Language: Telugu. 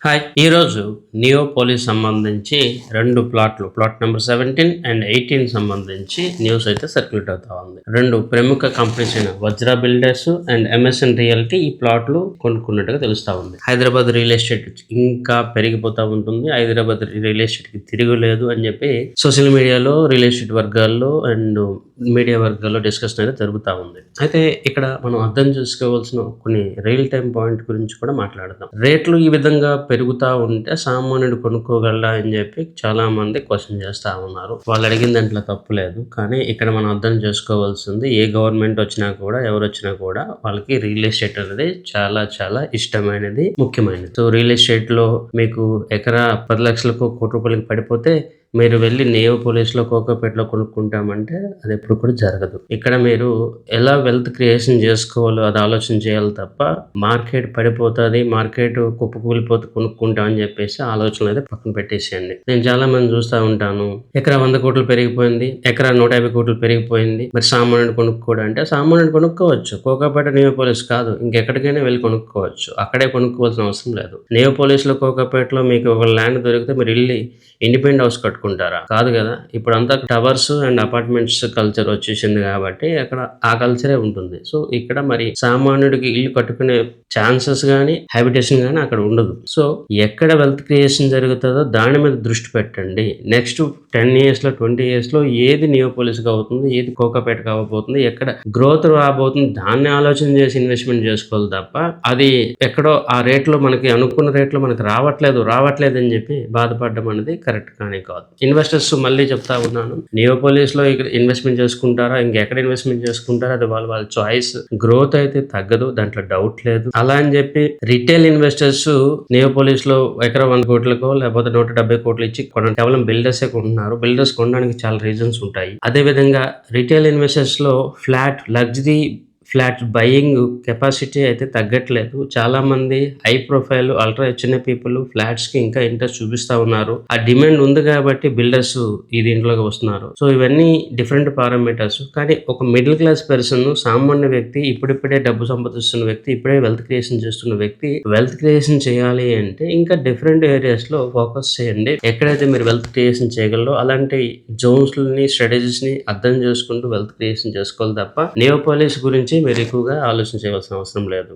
హాయ్! ఈరోజు నియోపోలిస్ సంబంధించి 2 ప్లాట్లు ప్లాట్ నెంబర్ 17 అండ్ 18 సంబంధించి న్యూస్ అయితే సర్క్యులేట్ అవుతా ఉంది. 2 ప్రముఖ కంపెనీస్ అయిన Vajra builders and MSN realty ఈ ప్లాట్లు కొనుక్కున్నట్టుగా తెలుస్తా ఉంది. హైదరాబాద్ రియల్ ఎస్టేట్ ఇంకా పెరిగిపోతా ఉంటుంది. హైదరాబాద్ రియల్ ఎస్టేట్ కి తిరుగులేదు అని చెప్పి సోషల్ మీడియాలో రియల్ ఎస్టేట్ వర్గాల్లో అండ్ మీడియా వర్గాల్లో డిస్కషన్ అయితే జరుగుతూ ఉంది. అయితే ఇక్కడ మనం అర్థం చేసుకోవాల్సిన కొన్ని రియల్ టైం పాయింట్ గురించి కూడా మాట్లాడదాం. రేట్లు ఈ విధంగా పెరుగుతూ ఉంటే సామాన్యుడు కొనుక్కోగలరా అని చెప్పి చాలా మంది క్వశ్చన్ చేస్తూ ఉన్నారు. వాళ్ళు అడిగిన దాంట్లో తప్పు లేదు. కానీ ఇక్కడ మనం అర్థం చేసుకోవాల్సింది ఏ గవర్నమెంట్ వచ్చినా కూడా ఎవరు వచ్చినా కూడా వాళ్ళకి రియల్ ఎస్టేట్ అనేది చాలా చాలా ఇష్టమైనది, ముఖ్యమైనది. సో రియల్ ఎస్టేట్ లో మీకు ఎకరా 10 లక్షలకు కోటి రూపాయలకి పడిపోతే మీరు వెళ్ళి నియోపోలిస్లో కోకాపేటలో కొనుక్కుంటామంటే అది ఎప్పుడు కూడా జరగదు. ఇక్కడ మీరు ఎలా వెల్త్ క్రియేషన్ చేసుకోవాలో అది ఆలోచన చేయాలి తప్ప మార్కెట్ పడిపోతుంది, మార్కెట్ కుప్పకూలిపోతే కొనుక్కుంటాం అని చెప్పేసి ఆలోచనలు అయితే పక్కన పెట్టేసేయండి. నేను చాలా మంది చూస్తూ ఉంటాను, ఎకరా 100 కోట్లు పెరిగిపోయింది, ఎకరా 150 కోట్లు పెరిగిపోయింది, మరి సామాన్యుడు కొనుక్కోడు అంటే సామాన్యుడు కొనుక్కోవచ్చు. కోకాపేట నియోపోలిస్ కాదు, ఇంకెక్కడికైనా వెళ్ళి కొనుక్కోవచ్చు. అక్కడే కొనుక్కోవాల్సిన అవసరం లేదు. నియోపోలిస్లో కోకాపేటలో మీకు ఒక ల్యాండ్ దొరికితే మీరు వెళ్ళి ఇండిపెండెంట్ హౌస్ కట్టుకుంటారా? కాదు కదా. ఇప్పుడు అంతా టవర్స్ అండ్ అపార్ట్మెంట్స్ కల్చర్ వచ్చేసింది కాబట్టి అక్కడ ఆ కల్చరే ఉంటుంది. సో ఇక్కడ మరి సామాన్యుడికి ఇల్లు కట్టుకునే ఛాన్సెస్ కానీ హ్యాబిటేషన్ కానీ అక్కడ ఉండదు. సో ఎక్కడ వెల్త్ క్రియేషన్ జరుగుతుందో దాని మీద దృష్టి పెట్టండి. నెక్స్ట్ 10 years లో 20 years లో ఏది నియోపోలిస్ గా అవుతుంది, ఏది కోకాపేట కాబోతుంది, ఎక్కడ గ్రోత్ రాబోతుంది దాన్ని ఆలోచన చేసి ఇన్వెస్ట్మెంట్ చేసుకోవాలి తప్ప అది ఎక్కడో ఆ రేట్లో మనకి అనుకున్న రేట్లో మనకి రావట్లేదు అని చెప్పి బాధపడడం అనేది కరెక్ట్ కానీ కాదు. ఇన్వెస్టర్స్ మళ్ళీ చెప్తా ఉన్నాను, నియోపోలిస్ లో ఇక్కడ ఇన్వెస్ట్మెంట్ చేసుకుంటారా, ఇంకెక్కడ ఇన్వెస్ట్మెంట్ చేసుకుంటారా అది వాళ్ళ చాయిస్. గ్రోత్ అయితే తగ్గదు, దాంట్లో డౌట్ లేదు. అలా అని చెప్పి రిటైల్ ఇన్వెస్టర్స్ నియోపోలిస్ లో ఎకరా 100 కోట్లకో లేకపోతే 170 కోట్లు ఇచ్చి కేవలం బిల్డర్సే కొంటున్నారు. బిల్డర్స్ కొనడానికి చాలా రీజన్స్ ఉంటాయి. అదే విధంగా రిటైల్ ఇన్వెస్టర్స్ లో flat luxury flat buying capacity అయితే తగ్గట్లేదు. చాలా మంది హై ప్రొఫైల్ అల్ట్రా చిన్న పీపుల్ ఫ్లాట్స్ కి ఇంకా ఇంట్రెస్ట్ చూపిస్తా ఉన్నారు. ఆ డిమాండ్ ఉంది కాబట్టి బిల్డర్స్ ఈ దీంట్లోకి వస్తున్నారు. సో ఇవన్నీ డిఫరెంట్ పారామీటర్స్. కానీ ఒక మిడిల్ క్లాస్ పర్సన్, సామాన్య వ్యక్తి, ఇప్పుడిప్పుడే డబ్బు సంపాదిస్తున్న వ్యక్తి, ఇప్పుడే వెల్త్ క్రియేషన్ చేస్తున్న వ్యక్తి వెల్త్ క్రియేషన్ చేయాలి అంటే ఇంకా డిఫరెంట్ ఏరియాస్ లో ఫోకస్ చేయండి. ఎక్కడైతే మీరు వెల్త్ క్రియేషన్ చేయగలరో అలాంటి జోన్స్ ని స్ట్రాటజీస్ ని అర్థం చేసుకుంటూ వెల్త్ క్రియేషన్ చేసుకోవాలి తప్ప నియోపోలిస్ గురించి మీరు ఎక్కువగా ఆలోచన చేయవలసిన అవసరం లేదు.